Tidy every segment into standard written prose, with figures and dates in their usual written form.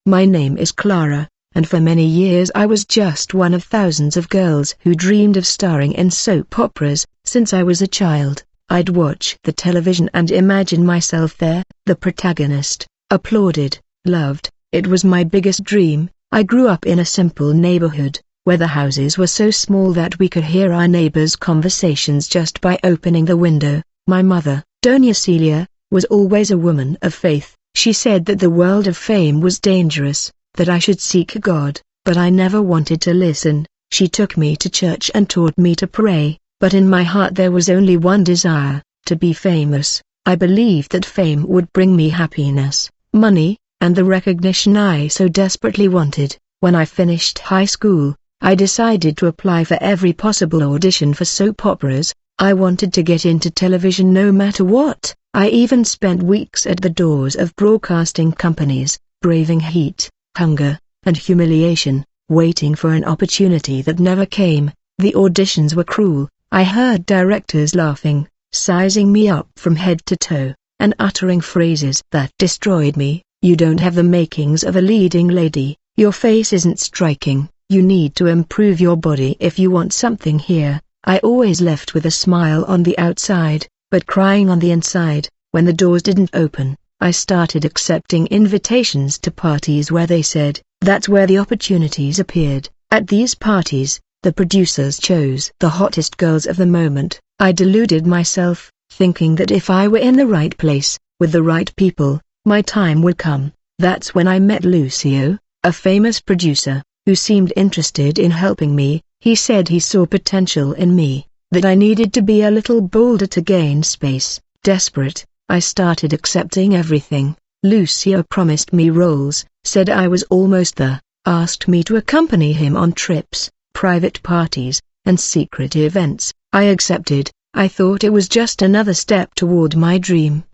My name is Clara, and for many years I was just one of thousands of girls who dreamed of starring in soap operas. Since I was a child, I'd watch the television and imagine myself there, the protagonist, applauded, loved. It was my biggest dream. I grew up in a simple neighborhood, where the houses were so small that we could hear our neighbors' conversations just by opening the window. My mother, Doña Celia, was always a woman of faith. She said that the world of fame was dangerous, that I should seek God, but I never wanted to listen. She took me to church and taught me to pray, but in my heart there was only one desire, to be famous. I believed that fame would bring me happiness, money, and the recognition I so desperately wanted. When I finished high school, I decided to apply for every possible audition for soap operas. I wanted to get into television no matter what. I even spent weeks at the doors of broadcasting companies, braving heat, hunger, and humiliation, waiting for an opportunity that never came. The auditions were cruel. I heard directors laughing, sizing me up from head to toe, and uttering phrases that destroyed me. You don't have the makings of a leading lady, your face isn't striking, you need to improve your body if you want something here. I always left with a smile on the outside, but crying on the inside. When the doors didn't open, I started accepting invitations to parties where they said, that's where the opportunities appeared. At these parties, the producers chose the hottest girls of the moment. I deluded myself, thinking that if I were in the right place, with the right people, my time would come. That's when I met Lucio, a famous producer, who seemed interested in helping me. He said he saw potential in me, that I needed to be a little bolder to gain space. Desperate, I started accepting everything. Lucio promised me roles, said I was almost there, asked me to accompany him on trips, private parties, and secret events. I accepted. I thought it was just another step toward my dream.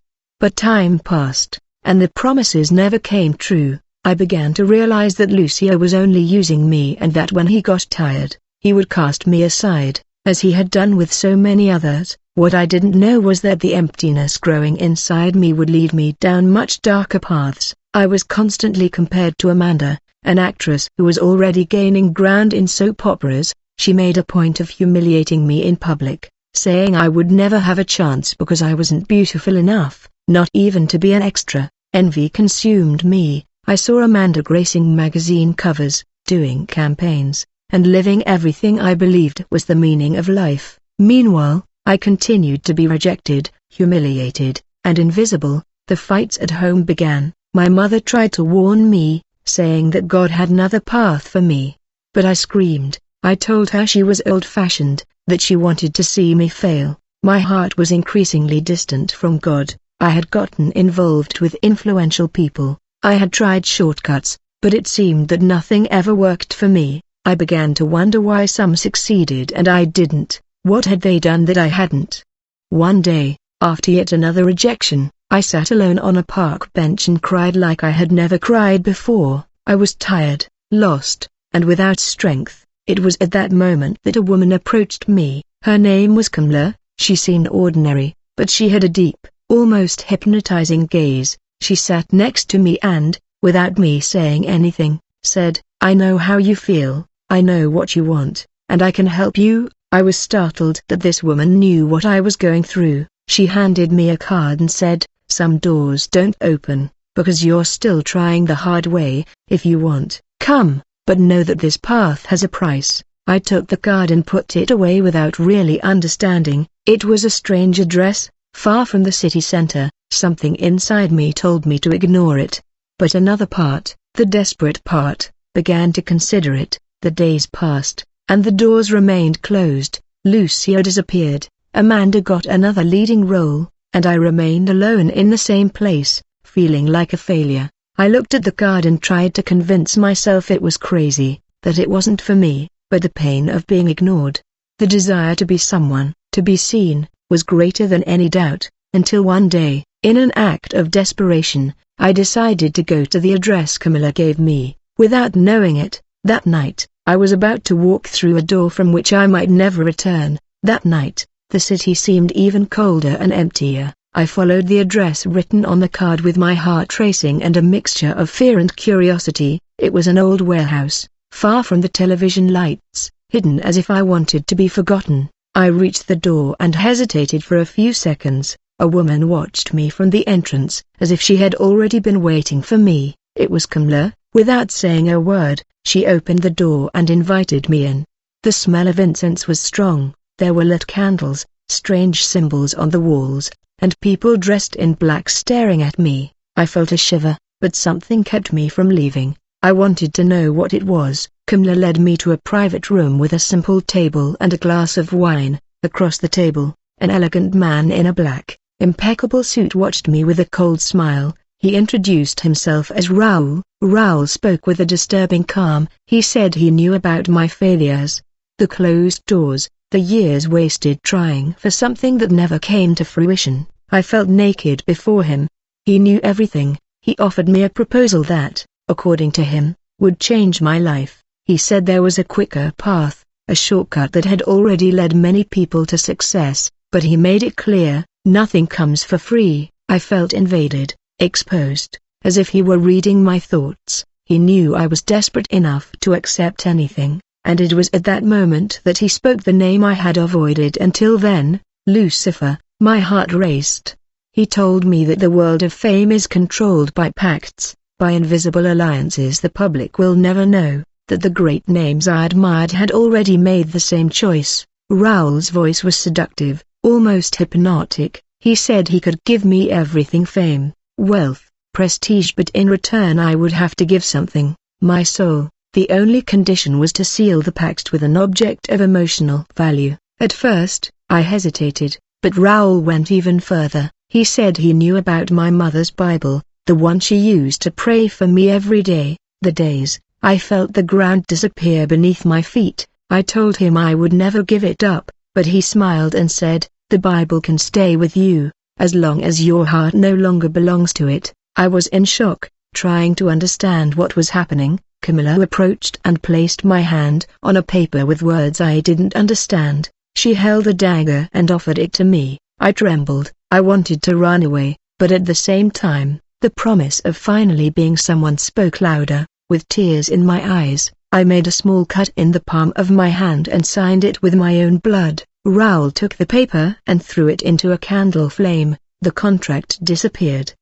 But time passed, and the promises never came true. I began to realize that Lucio was only using me and that when he got tired, he would cast me aside, as he had done with so many others. What I didn't know was that the emptiness growing inside me would lead me down much darker paths. I was constantly compared to Amanda, an actress who was already gaining ground in soap operas. She made a point of humiliating me in public, saying I would never have a chance because I wasn't beautiful enough, not even to be an extra. Envy consumed me. I saw Amanda gracing magazine covers, doing campaigns, and living everything I believed was the meaning of life. Meanwhile, I continued to be rejected, humiliated, and invisible. The fights at home began. My mother tried to warn me, saying that God had another path for me. But I screamed. I told her she was old-fashioned, that she wanted to see me fail. My heart was increasingly distant from God. I had gotten involved with influential people. I had tried shortcuts, but it seemed that nothing ever worked for me. I began to wonder why some succeeded and I didn't. What had they done that I hadn't? One day, after yet another rejection, I sat alone on a park bench and cried like I had never cried before. I was tired, lost, and without strength. It was at that moment that a woman approached me. Her name was Kamla. She seemed ordinary, but she had a deep, almost hypnotizing gaze. She sat next to me and, without me saying anything, said, I know how you feel, I know what you want, and I can help you. I was startled that this woman knew what I was going through. She handed me a card and said, some doors don't open, because you're still trying the hard way. If you want, come, but know that this path has a price. I took the card and put it away without really understanding. It was a strange address, far from the city center. Something inside me told me to ignore it. But another part, the desperate part, began to consider it. The days passed, and the doors remained closed. Lucio disappeared, Amanda got another leading role, and I remained alone in the same place, feeling like a failure. I looked at the card and tried to convince myself it was crazy, that it wasn't for me, but the pain of being ignored, the desire to be someone, to be seen, was greater than any doubt, until one day, in an act of desperation, I decided to go to the address Camilla gave me. Without knowing it, that night, I was about to walk through a door from which I might never return. That night, the city seemed even colder and emptier. I followed the address written on the card with my heart racing and a mixture of fear and curiosity. It was an old warehouse, far from the television lights, hidden as if I wanted to be forgotten. I reached the door and hesitated for a few seconds. A woman watched me from the entrance, as if she had already been waiting for me. It was Kamla. Without saying a word, she opened the door and invited me in. The smell of incense was strong. There were lit candles, strange symbols on the walls, and people dressed in black staring at me. I felt a shiver, but something kept me from leaving. I wanted to know what it was. Kamla led me to a private room with a simple table and a glass of wine. Across the table, an elegant man in a black, impeccable suit watched me with a cold smile. He introduced himself as Raoul. Raoul spoke with a disturbing calm. He said he knew about my failures, the closed doors, the years wasted trying for something that never came to fruition. I felt naked before him. He knew everything. He offered me a proposal that, according to him, would change my life. He said there was a quicker path, a shortcut that had already led many people to success, but he made it clear, nothing comes for free. I felt invaded, exposed, as if he were reading my thoughts. He knew I was desperate enough to accept anything, and it was at that moment that he spoke the name I had avoided until then, Lucifer. My heart raced. He told me that the world of fame is controlled by pacts, by invisible alliances the public will never know, that the great names I admired had already made the same choice. Raoul's voice was seductive, almost hypnotic. He said he could give me everything: fame, wealth, prestige, but in return I would have to give something, my soul. The only condition was to seal the pact with an object of emotional value. At first, I hesitated, but Raoul went even further. He said he knew about my mother's Bible, the one she used to pray for me every day. The days I felt the ground disappear beneath my feet. I told him I would never give it up, but he smiled and said, "The Bible can stay with you, as long as your heart no longer belongs to it." I was in shock, trying to understand what was happening. Camilla approached and placed my hand on a paper with words I didn't understand. She held a dagger and offered it to me. I trembled. I wanted to run away, but at the same time, the promise of finally being someone spoke louder. With tears in my eyes, I made a small cut in the palm of my hand and signed it with my own blood. Raoul took the paper and threw it into a candle flame. The contract disappeared,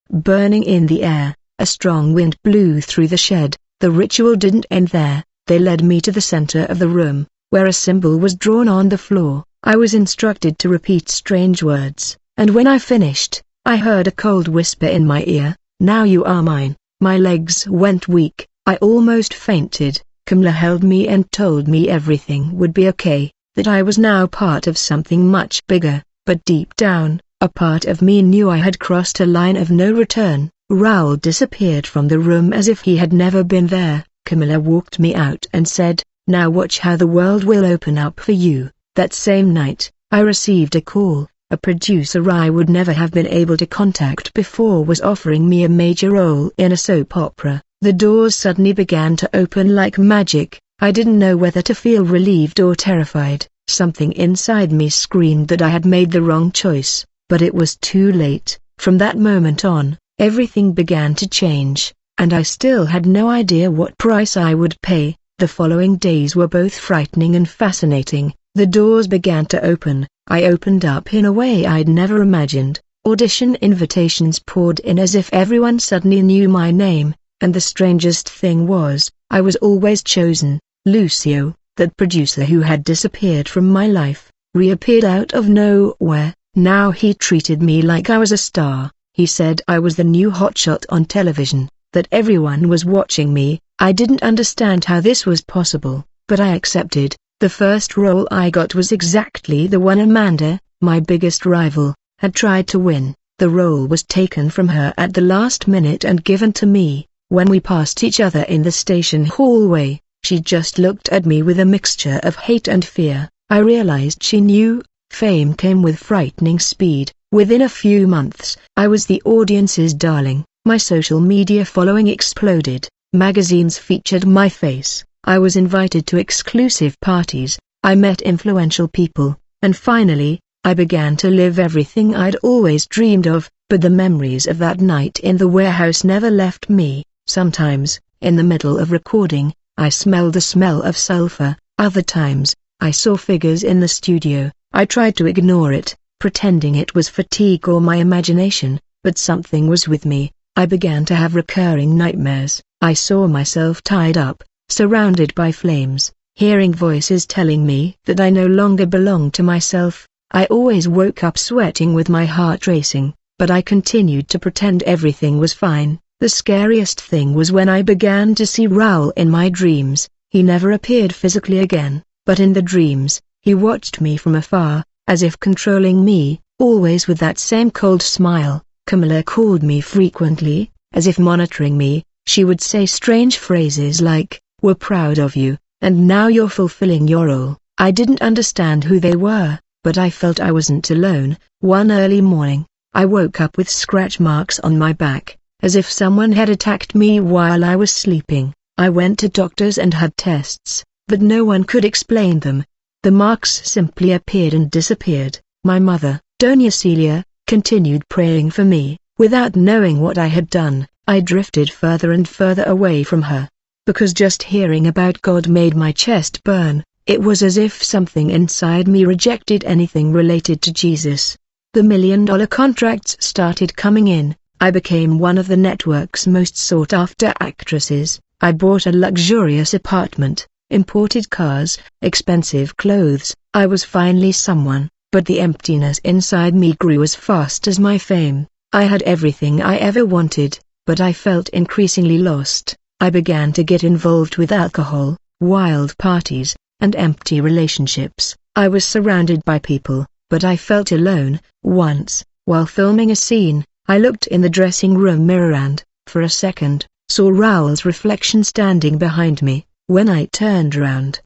burning in the air. A strong wind blew through the shed. The ritual didn't end there. They led me to the center of the room, where a symbol was drawn on the floor. I was instructed to repeat strange words, and when I finished, I heard a cold whisper in my ear, "Now you are mine." My legs went weak. I almost fainted. Kamla held me and told me everything would be okay, that I was now part of something much bigger, but deep down, a part of me knew I had crossed a line of no return. Raoul disappeared from the room as if he had never been there. Camilla walked me out and said, "Now watch how the world will open up for you." That same night, I received a call. A producer I would never have been able to contact before was offering me a major role in a soap opera. The doors suddenly began to open like magic. I didn't know whether to feel relieved or terrified. Something inside me screamed that I had made the wrong choice, but it was too late. From that moment on, everything began to change, and I still had no idea what price I would pay. The following days were both frightening and fascinating. The doors began to open. I opened up in a way I'd never imagined. Audition invitations poured in as if everyone suddenly knew my name, and the strangest thing was, I was always chosen. Lucio, that producer who had disappeared from my life, reappeared out of nowhere. Now he treated me like I was a star. He said I was the new hotshot on television, that everyone was watching me. I didn't understand how this was possible, but I accepted. The first role I got was exactly the one Amanda, my biggest rival, had tried to win. The role was taken from her at the last minute and given to me. When we passed each other in the station hallway, she just looked at me with a mixture of hate and fear. I realized she knew. Fame came with frightening speed. Within a few months, I was the audience's darling. My social media following exploded. Magazines featured my face. I was invited to exclusive parties. I met influential people, and finally, I began to live everything I'd always dreamed of, but the memories of that night in the warehouse never left me. Sometimes, in the middle of recording, I smelled the smell of sulfur. Other times, I saw figures in the studio. I tried to ignore it, pretending it was fatigue or my imagination, but something was with me. I began to have recurring nightmares. I saw myself tied up, surrounded by flames, hearing voices telling me that I no longer belonged to myself. I always woke up sweating with my heart racing, but I continued to pretend everything was fine. The scariest thing was when I began to see Raoul in my dreams. He never appeared physically again, but in the dreams, he watched me from afar, as if controlling me, always with that same cold smile. Camilla called me frequently, as if monitoring me. She would say strange phrases like, "We're proud of you, and now you're fulfilling your role." I didn't understand who they were, but I felt I wasn't alone. One early morning, I woke up with scratch marks on my back, as if someone had attacked me while I was sleeping. I went to doctors and had tests, but no one could explain them. The marks simply appeared and disappeared. My mother, Doña Celia, continued praying for me. Without knowing what I had done, I drifted further and further away from her. Because just hearing about God made my chest burn. It was as if something inside me rejected anything related to Jesus. The million-dollar contracts started coming in. I became one of the network's most sought-after actresses. I bought a luxurious apartment, imported cars, expensive clothes. I was finally someone, but the emptiness inside me grew as fast as my fame. I had everything I ever wanted, but I felt increasingly lost. I began to get involved with alcohol, wild parties, and empty relationships. I was surrounded by people, but I felt alone. Once, while filming a scene, I looked in the dressing room mirror and, for a second, saw Raoul's reflection standing behind me. When I turned around,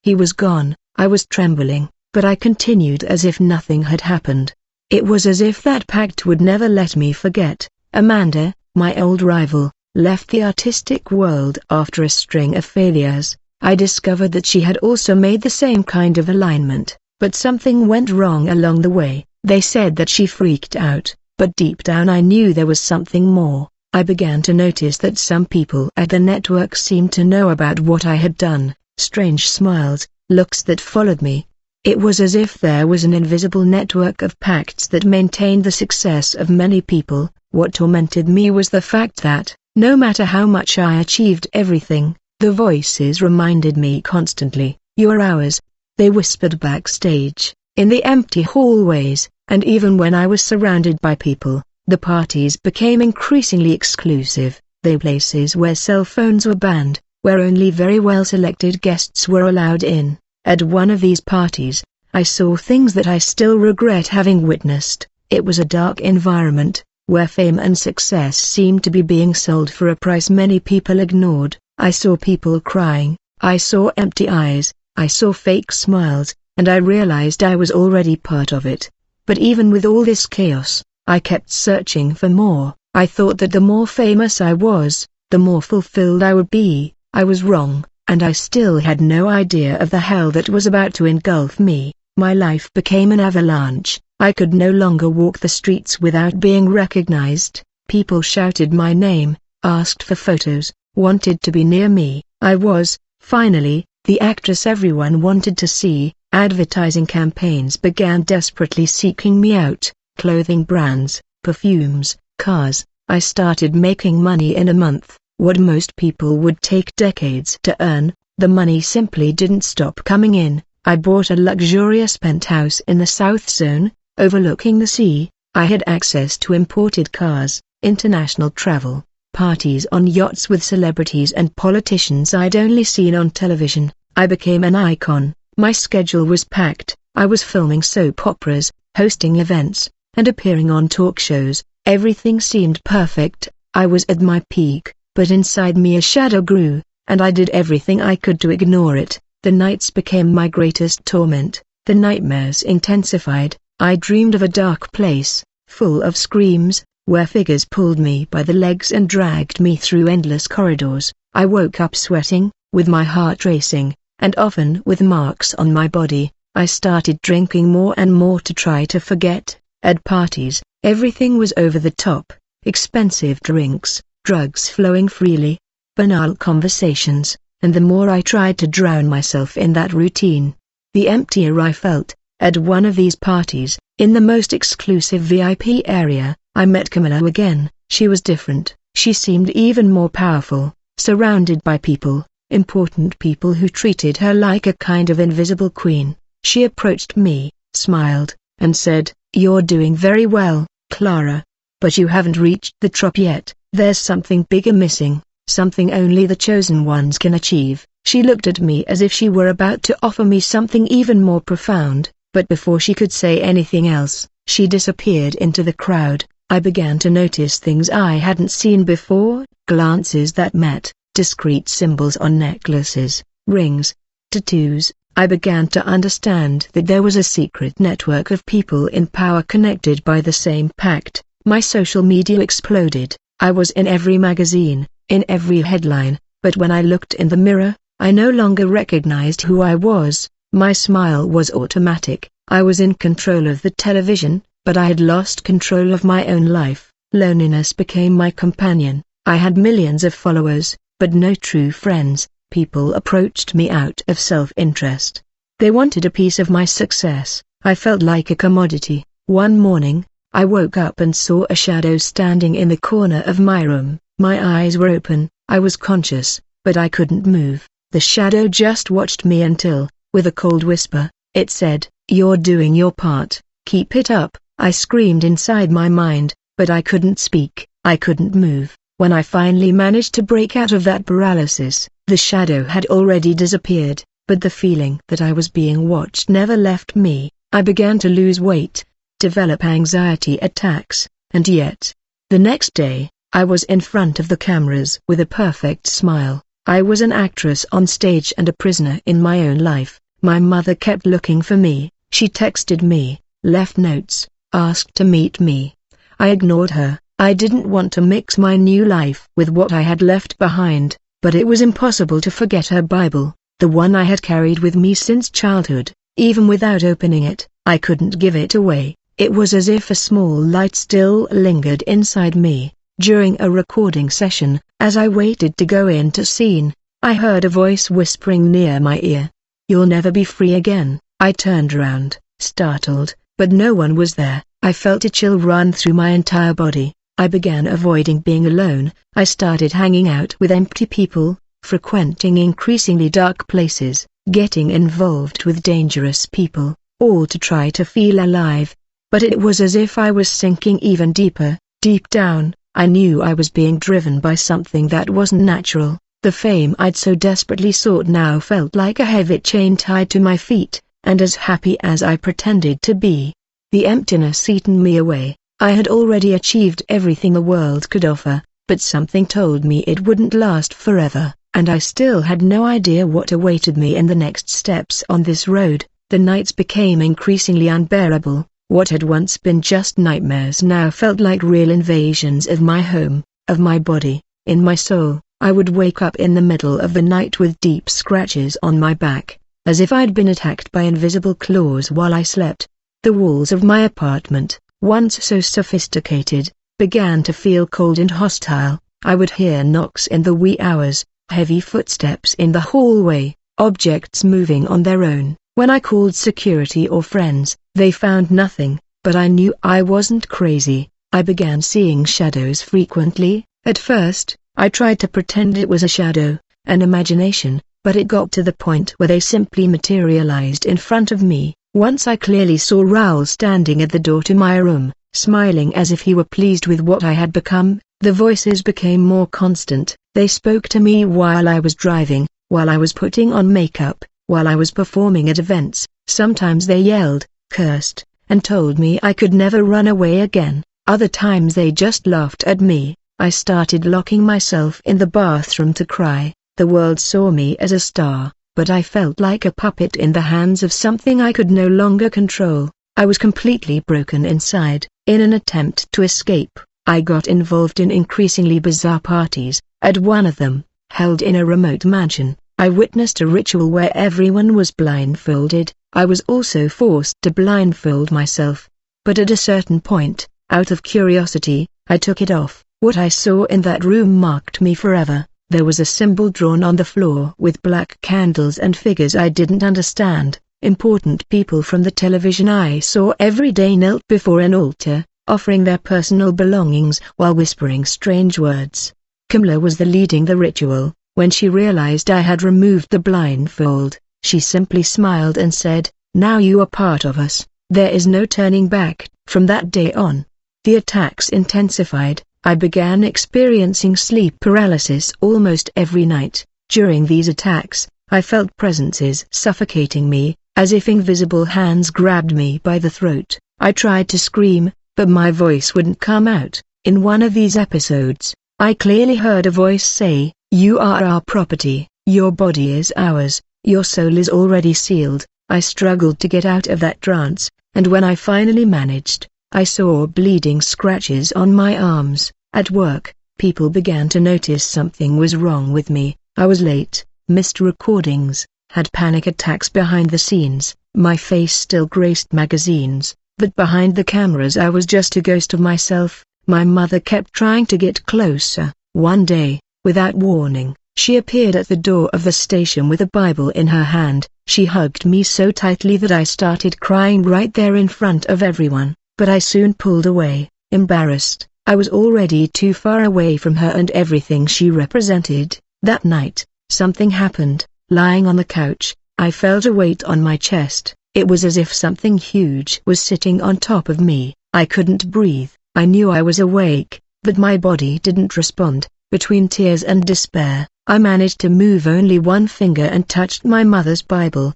he was gone. I was trembling, but I continued as if nothing had happened. It was as if that pact would never let me forget. Amanda, my old rival, left the artistic world after a string of failures. I discovered that she had also made the same kind of alignment, but something went wrong along the way. They said that she freaked out, but deep down I knew there was something more. I began to notice that some people at the network seemed to know about what I had done. Strange smiles, looks that followed me. It was as if there was an invisible network of pacts that maintained the success of many people. What tormented me was the fact that, no matter how much I achieved everything, the voices reminded me constantly, "You're ours." They whispered backstage, in the empty hallways, and even when I was surrounded by people, the parties became increasingly exclusive. They were places where cell phones were banned, where only very well-selected guests were allowed in. At one of these parties, I saw things that I still regret having witnessed. It was a dark environment, where fame and success seemed to be being sold for a price many people ignored. I saw people crying, I saw empty eyes, I saw fake smiles, and I realized I was already part of it. But even with all this chaos, I kept searching for more. I thought that the more famous I was, the more fulfilled I would be. I was wrong, and I still had no idea of the hell that was about to engulf me. My life became an avalanche. I could no longer walk the streets without being recognized. People shouted my name, asked for photos, wanted to be near me. I was, finally, the actress everyone wanted to see. Advertising campaigns began desperately seeking me out. Clothing brands, perfumes, cars. I started making money in a month. What most people would take decades to earn, the money simply didn't stop coming in. I bought a luxurious penthouse in the South Zone, overlooking the sea. I had access to imported cars, international travel, parties on yachts with celebrities and politicians I'd only seen on television. I became an icon. My schedule was packed. I was filming soap operas, hosting events, and appearing on talk shows. Everything seemed perfect. I was at my peak, but inside me a shadow grew, and I did everything I could to ignore it. The nights became my greatest torment. The nightmares intensified. I dreamed of a dark place, full of screams, where figures pulled me by the legs and dragged me through endless corridors. I woke up sweating, with my heart racing, and often with marks on my body. I started drinking more and more to try to forget. At parties, everything was over the top, expensive drinks, drugs flowing freely, banal conversations, and the more I tried to drown myself in that routine, the emptier I felt. At one of these parties, in the most exclusive VIP area, I met Camilla again. She was different. She seemed even more powerful, surrounded by people, important people who treated her like a kind of invisible queen. She approached me, smiled, and said, "You're doing very well, Clara. But you haven't reached the top yet. There's something bigger missing, something only the chosen ones can achieve." She looked at me as if she were about to offer me something even more profound, but before she could say anything else, she disappeared into the crowd. I began to notice things I hadn't seen before, glances that met, discreet symbols on necklaces, rings, tattoos. I began to understand that there was a secret network of people in power connected by the same pact. My social media exploded. I was in every magazine, in every headline, but when I looked in the mirror, I no longer recognized who I was. My smile was automatic. I was in control of the television, but I had lost control of my own life. Loneliness became my companion. I had millions of followers, but no true friends. People approached me out of self-interest. They wanted a piece of my success. I felt like a commodity. One morning, I woke up and saw a shadow standing in the corner of my room. My eyes were open. I was conscious, but I couldn't move. The shadow just watched me until, with a cold whisper, it said, "You're doing your part. Keep it up." I screamed inside my mind, but I couldn't speak. I couldn't move. When I finally managed to break out of that paralysis, the shadow had already disappeared, but the feeling that I was being watched never left me. I began to lose weight, develop anxiety attacks, and yet, the next day, I was in front of the cameras with a perfect smile. I was an actress on stage and a prisoner in my own life. My mother kept looking for me. She texted me, left notes, asked to meet me. I ignored her. I didn't want to mix my new life with what I had left behind, but it was impossible to forget her Bible, the one I had carried with me since childhood. Even without opening it, I couldn't give it away. It was as if a small light still lingered inside me. During a recording session, as I waited to go into scene, I heard a voice whispering near my ear, "You'll never be free again." I turned around, startled, but no one was there. I felt a chill run through my entire body. I began avoiding being alone. I started hanging out with empty people, frequenting increasingly dark places, getting involved with dangerous people, all to try to feel alive. But it was as if I was sinking even deeper. Deep down, I knew I was being driven by something that wasn't natural. The fame I'd so desperately sought now felt like a heavy chain tied to my feet, and as happy as I pretended to be, the emptiness eaten me away. I had already achieved everything the world could offer, but something told me it wouldn't last forever, and I still had no idea what awaited me in the next steps on this road. The nights became increasingly unbearable. What had once been just nightmares now felt like real invasions of my home, of my body, in my soul. I would wake up in the middle of the night with deep scratches on my back, as if I'd been attacked by invisible claws while I slept. The walls of my apartment, once so sophisticated, began to feel cold and hostile. I would hear knocks in the wee hours, heavy footsteps in the hallway, objects moving on their own. When I called security or friends, they found nothing, but I knew I wasn't crazy. I began seeing shadows frequently. At first, I tried to pretend it was a shadow, an imagination, but it got to the point where they simply materialized in front of me. Once I clearly saw Raoul standing at the door to my room, smiling as if he were pleased with what I had become. The voices became more constant. They spoke to me while I was driving, while I was putting on makeup, while I was performing at events. Sometimes they yelled, cursed, and told me I could never run away again. Other times they just laughed at me. I started locking myself in the bathroom to cry. The world saw me as a star, but I felt like a puppet in the hands of something I could no longer control. I was completely broken inside. In an attempt to escape, I got involved in increasingly bizarre parties. At one of them, held in a remote mansion, I witnessed a ritual where everyone was blindfolded. I was also forced to blindfold myself. But at a certain point, out of curiosity, I took it off. What I saw in that room marked me forever. There was a symbol drawn on the floor with black candles and figures I didn't understand. Important people from the television I saw every day knelt before an altar, offering their personal belongings while whispering strange words. Kamala was leading the ritual. When she realized I had removed the blindfold, she simply smiled and said, "Now you are part of us. There is no turning back." From that day on, the attacks intensified. I began experiencing sleep paralysis almost every night. During these attacks, I felt presences suffocating me, as if invisible hands grabbed me by the throat. I tried to scream, but my voice wouldn't come out. In one of these episodes, I clearly heard a voice say, "You are our property, your body is ours, your soul is already sealed." I struggled to get out of that trance, and when I finally managed, I saw bleeding scratches on my arms. At work, people began to notice something was wrong with me. I was late, missed recordings, had panic attacks behind the scenes. My face still graced magazines, but behind the cameras I was just a ghost of myself. My mother kept trying to get closer. One day, without warning, she appeared at the door of the station with a Bible in her hand. She hugged me so tightly that I started crying right there in front of everyone, but I soon pulled away, embarrassed. I was already too far away from her and everything she represented. That night, something happened. Lying on the couch, I felt a weight on my chest. It was as if something huge was sitting on top of me. I couldn't breathe. I knew I was awake, but my body didn't respond. Between tears and despair, I managed to move only one finger and touched my mother's Bible,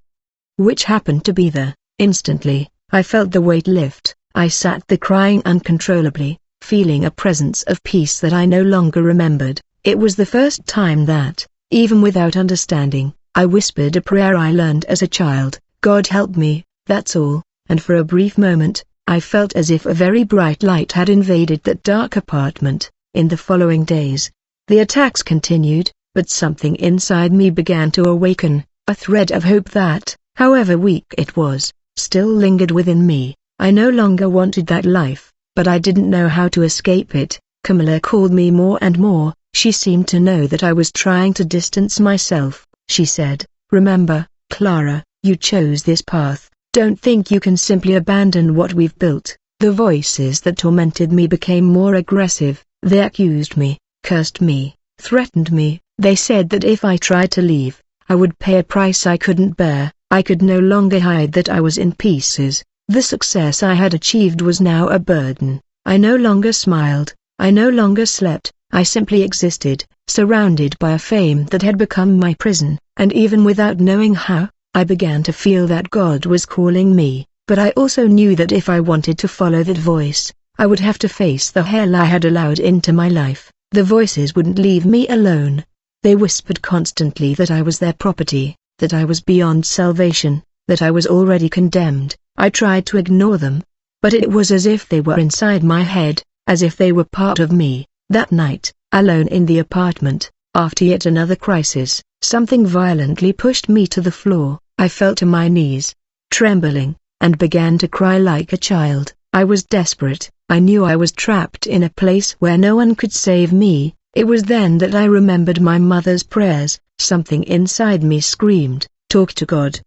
which happened to be there. Instantly, I felt the weight lift. I sat there crying uncontrollably, feeling a presence of peace that I no longer remembered. It was the first time that, even without understanding, I whispered a prayer I learned as a child. "God help me," that's all. And for a brief moment, I felt as if a very bright light had invaded that dark apartment. In the following days, the attacks continued, but something inside me began to awaken. A thread of hope that, however weak it was, still lingered within me. I no longer wanted that life, but I didn't know how to escape it. Kamala called me more and more. She seemed to know that I was trying to distance myself. She said, "Remember, Clara, you chose this path. Don't think you can simply abandon what we've built." The voices that tormented me became more aggressive. They accused me, cursed me, threatened me. They said that if I tried to leave, I would pay a price I couldn't bear. I could no longer hide that I was in pieces. The success I had achieved was now a burden. I no longer smiled. I no longer slept. I simply existed, surrounded by a fame that had become my prison. And even without knowing how, I began to feel that God was calling me. But I also knew that if I wanted to follow that voice, I would have to face the hell I had allowed into my life. The voices wouldn't leave me alone. They whispered constantly that I was their property, that I was beyond salvation, that I was already condemned. I tried to ignore them, but it was as if they were inside my head, as if they were part of me. That night, alone in the apartment, after yet another crisis, something violently pushed me to the floor. I fell to my knees, trembling, and began to cry like a child. I was desperate. I knew I was trapped in a place where no one could save me. It was then that I remembered my mother's prayers. Something inside me screamed, "Talk to God.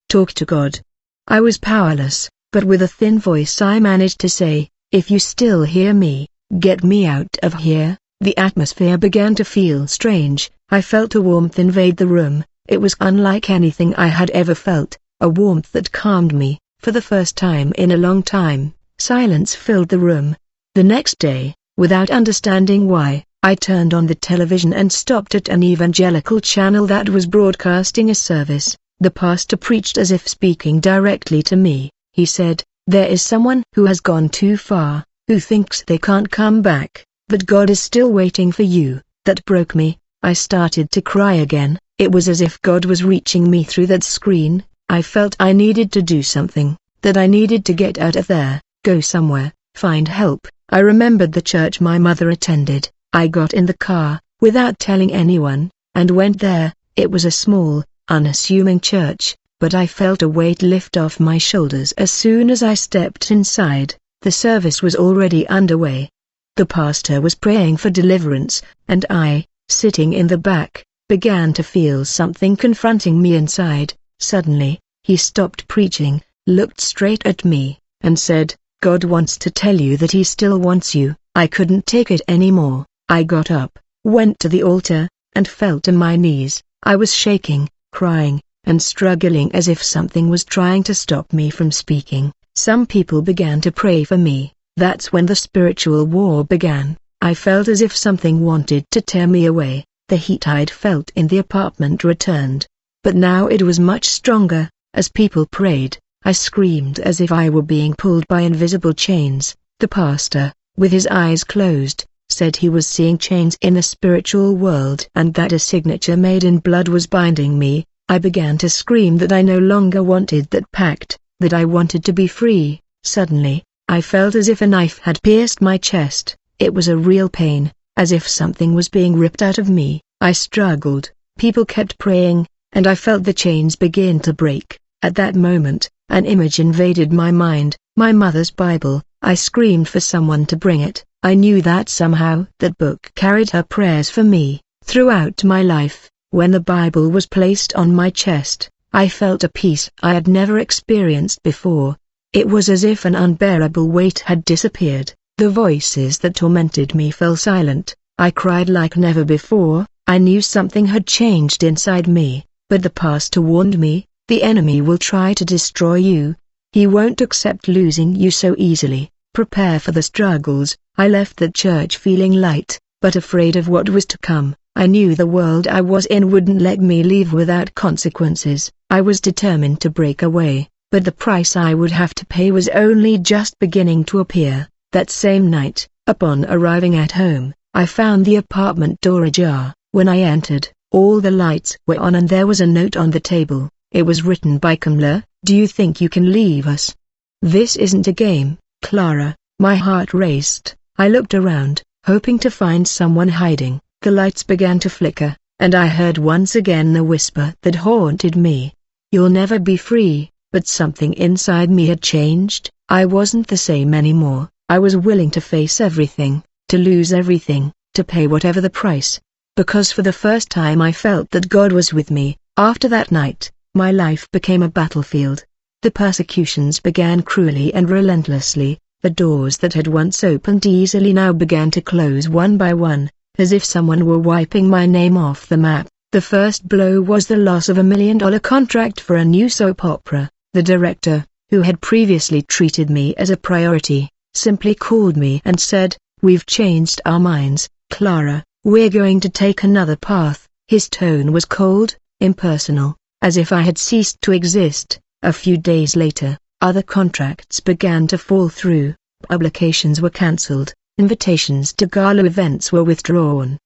Talk to God." I was powerless, but with a thin voice I managed to say, "If you still hear me, get me out of here." The atmosphere began to feel strange. I felt a warmth invade the room. It was unlike anything I had ever felt, a warmth that calmed me. For the first time in a long time, silence filled the room. The next day, without understanding why, I turned on the television and stopped at an evangelical channel that was broadcasting a service. The pastor preached as if speaking directly to me. He said, "There is someone who has gone too far, who thinks they can't come back, but God is still waiting for you." That broke me. I started to cry again. It was as if God was reaching me through that screen. I felt I needed to do something, that I needed to get out of there, go somewhere, find help. I remembered the church my mother attended. I got in the car, without telling anyone, and went there. It was a small, unassuming church, but I felt a weight lift off my shoulders as soon as I stepped inside. The service was already underway. The pastor was praying for deliverance, and I, sitting in the back, began to feel something confronting me inside. Suddenly, he stopped preaching, looked straight at me, and said, "God wants to tell you that he still wants you." I couldn't take it anymore. I got up, went to the altar, and fell to my knees. I was shaking, crying, and struggling as if something was trying to stop me from speaking. Some people began to pray for me. That's when the spiritual war began. I felt as if something wanted to tear me away. The heat I'd felt in the apartment returned. But now it was much stronger. As people prayed, I screamed as if I were being pulled by invisible chains. The pastor, with his eyes closed, said he was seeing chains in the spiritual world and that a signature made in blood was binding me. I began to scream that I no longer wanted that pact, that I wanted to be free. Suddenly, I felt as if a knife had pierced my chest. It was a real pain, as if something was being ripped out of me. I struggled, people kept praying, and I felt the chains begin to break. At that moment, an image invaded my mind, my mother's Bible. I screamed for someone to bring it. I knew that somehow that book carried her prayers for me. Throughout my life, when the Bible was placed on my chest, I felt a peace I had never experienced before. It was as if an unbearable weight had disappeared. The voices that tormented me fell silent. I cried like never before. I knew something had changed inside me, but the pastor warned me, the enemy will try to destroy you. He won't accept losing you so easily. Prepare for the struggles. I left the church feeling light, but afraid of what was to come. I knew the world I was in wouldn't let me leave without consequences. I was determined to break away, but the price I would have to pay was only just beginning to appear. That same night, upon arriving at home, I found the apartment door ajar. When I entered, all the lights were on and there was a note on the table. It was written by Kamla. "Do you think you can leave us? This isn't a game, Clara." My heart raced. I looked around, hoping to find someone hiding. The lights began to flicker, and I heard once again the whisper that haunted me. "You'll never be free." But something inside me had changed. I wasn't the same anymore. I was willing to face everything, to lose everything, to pay whatever the price. Because for the first time I felt that God was with me. After that night, my life became a battlefield. The persecutions began cruelly and relentlessly. The doors that had once opened easily now began to close one by one, as if someone were wiping my name off the map. The first blow was the loss of $1 million contract for a new soap opera. The director, who had previously treated me as a priority, simply called me and said, "We've changed our minds, Clara, we're going to take another path." His tone was cold, impersonal, as if I had ceased to exist. A few days later, other contracts began to fall through. Publications were cancelled, invitations to gala events were withdrawn.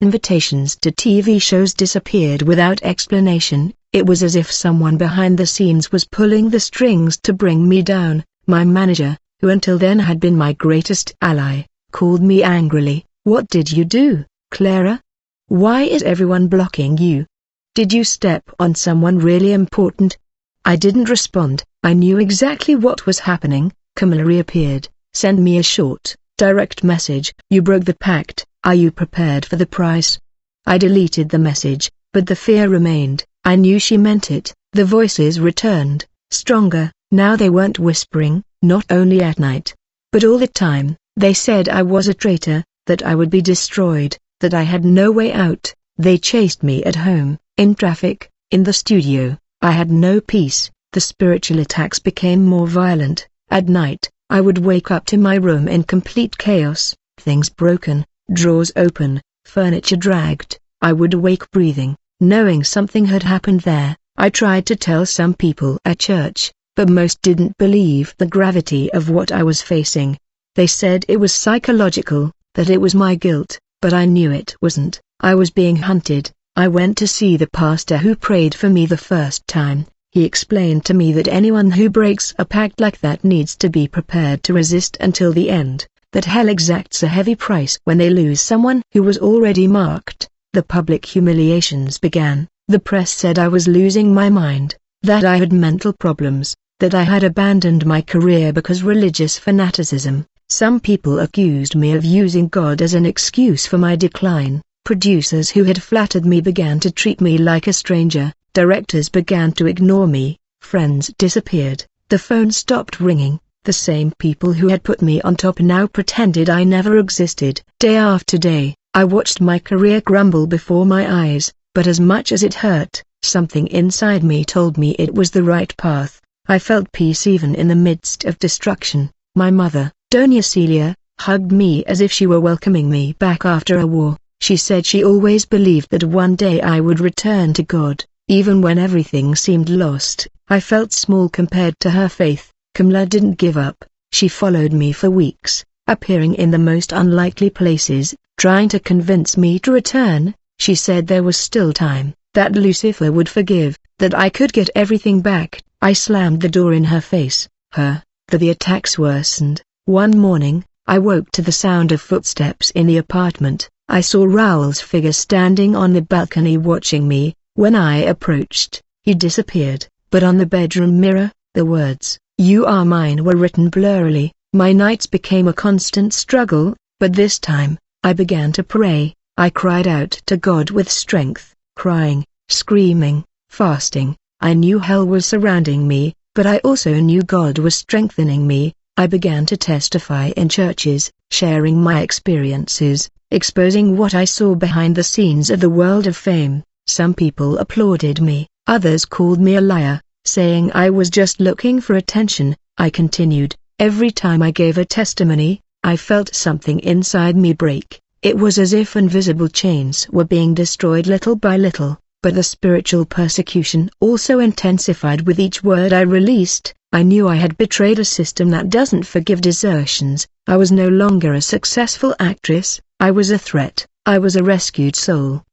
Invitations to TV shows disappeared without explanation. It was as if someone behind the scenes was pulling the strings to bring me down. My manager, who until then had been my greatest ally, called me angrily. "What did you do, Clara? Why is everyone blocking you? Did you step on someone really important?" I didn't respond. I knew exactly what was happening. Kamala reappeared. "Send me a short, direct message. You broke the pact. Are you prepared for the price?" I deleted the message, but the fear remained. I knew she meant it. The voices returned, stronger. Now they weren't whispering, not only at night, but all the time. They said I was a traitor, that I would be destroyed, that I had no way out. They chased me at home, in traffic, in the studio. I had no peace. The spiritual attacks became more violent. At night, I would wake up to my room in complete chaos, things broken, drawers open, furniture dragged. I would awake breathing, knowing something had happened there. I tried to tell some people at church, but most didn't believe the gravity of what I was facing. They said it was psychological, that it was my guilt, but I knew it wasn't. I was being hunted. I went to see the pastor who prayed for me the first time. He explained to me that anyone who breaks a pact like that needs to be prepared to resist until the end, that hell exacts a heavy price when they lose someone who was already marked. The public humiliations began. The press said I was losing my mind, that I had mental problems, that I had abandoned my career because religious fanaticism. Some people accused me of using God as an excuse for my decline. Producers who had flattered me began to treat me like a stranger. Directors began to ignore me. Friends disappeared. The phone stopped ringing. The same people who had put me on top now pretended I never existed. Day after day, I watched my career crumble before my eyes, but as much as it hurt, something inside me told me it was the right path. I felt peace even in the midst of destruction. My mother, Doña Celia, hugged me as if she were welcoming me back after a war. She said she always believed that one day I would return to God. Even when everything seemed lost, I felt small compared to her faith. Kamla didn't give up. She followed me for weeks, appearing in the most unlikely places, trying to convince me to return. She said there was still time, that Lucifer would forgive, that I could get everything back. I slammed the door in her face. The attacks worsened. One morning, I woke to the sound of footsteps in the apartment. I saw Raoul's figure standing on the balcony watching me. When I approached, he disappeared, but on the bedroom mirror, the words, "You are mine," were written blurrily. My nights became a constant struggle, but this time, I began to pray. I cried out to God with strength, crying, screaming, fasting. I knew hell was surrounding me, but I also knew God was strengthening me. I began to testify in churches, sharing my experiences, exposing what I saw behind the scenes of the world of fame. Some people applauded me, others called me a liar, saying I was just looking for attention. I continued. Every time I gave a testimony, I felt something inside me break. It was as if invisible chains were being destroyed little by little, but the spiritual persecution also intensified with each word I released. I knew I had betrayed a system that doesn't forgive desertions. I was no longer a successful actress, I was a threat, I was a rescued soul.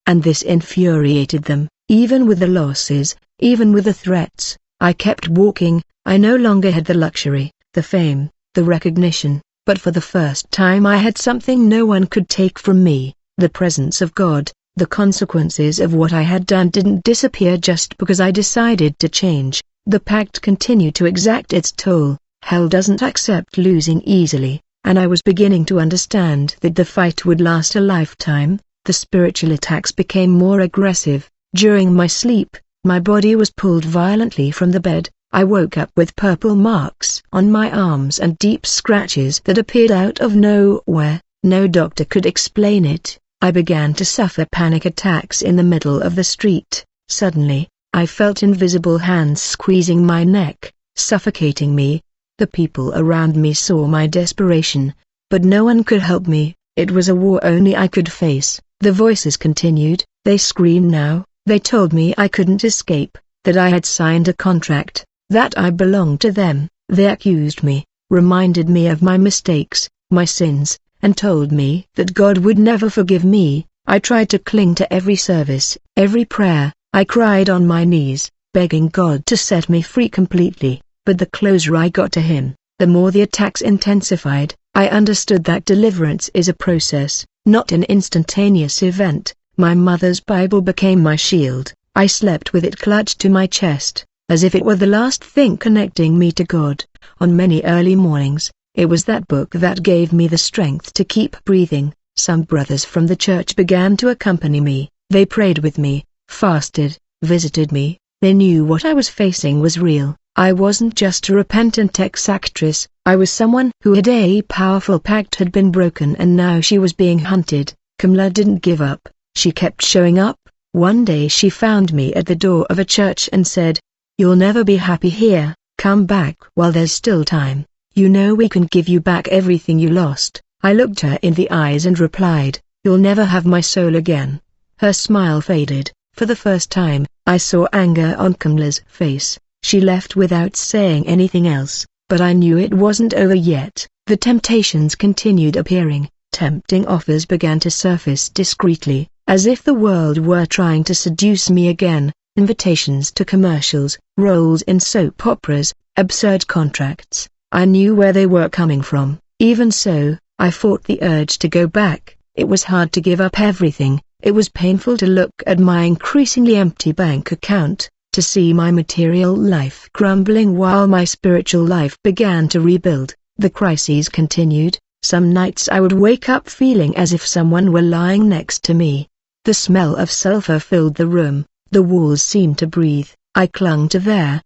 And this infuriated them. Even with the losses, even with the threats, I kept walking. I no longer had the luxury, the fame, the recognition, but for the first time I had something no one could take from me, the presence of God. The consequences of what I had done didn't disappear just because I decided to change. The Pact continued to exact its toll. Hell doesn't accept losing easily, and I was beginning to understand that the fight would last a lifetime. The spiritual attacks became more aggressive. During my sleep, my body was pulled violently from the bed. I woke up with purple marks on my arms and deep scratches that appeared out of nowhere. No doctor could explain it. I began to suffer panic attacks in the middle of the street. Suddenly, I felt invisible hands squeezing my neck, suffocating me. The people around me saw my desperation, but no one could help me. It was a war only I could face. The voices continued. They screamed now. They told me I couldn't escape, that I had signed a contract, that I belonged to them. They accused me, reminded me of my mistakes, my sins, and told me that God would never forgive me. I tried to cling to every service, every prayer. I cried on my knees, begging God to set me free completely, but the closer I got to Him, the more the attacks intensified. I understood that deliverance is a process, not an instantaneous event. My mother's Bible became my shield. I slept with it clutched to my chest, as if it were the last thing connecting me to God. On many early mornings, it was that book that gave me the strength to keep breathing. Some brothers from the church began to accompany me. They prayed with me, fasted, visited me. They knew what I was facing was real. I wasn't just a repentant ex-actress, I was someone who had a powerful pact had been broken and now she was being hunted. Kamla didn't give up. She kept showing up. One day she found me at the door of a church and said, "You'll never be happy here, come back while there's still time. You know we can give you back everything you lost." I looked her in the eyes and replied, "You'll never have my soul again." Her smile faded. For the first time, I saw anger on Kamla's face. She left without saying anything else, but I knew it wasn't over yet. The temptations continued appearing. Tempting offers began to surface discreetly, as if the world were trying to seduce me again. Invitations to commercials, roles in soap operas, absurd contracts. I knew where they were coming from. Even so, I fought the urge to go back. It was hard to give up everything, It was painful to look at my increasingly empty bank account, to see my material life crumbling while my spiritual life began to rebuild. The crises continued. Some nights I would wake up feeling as if someone were lying next to me. The smell of sulfur filled the room, the walls seemed to breathe. I clung to their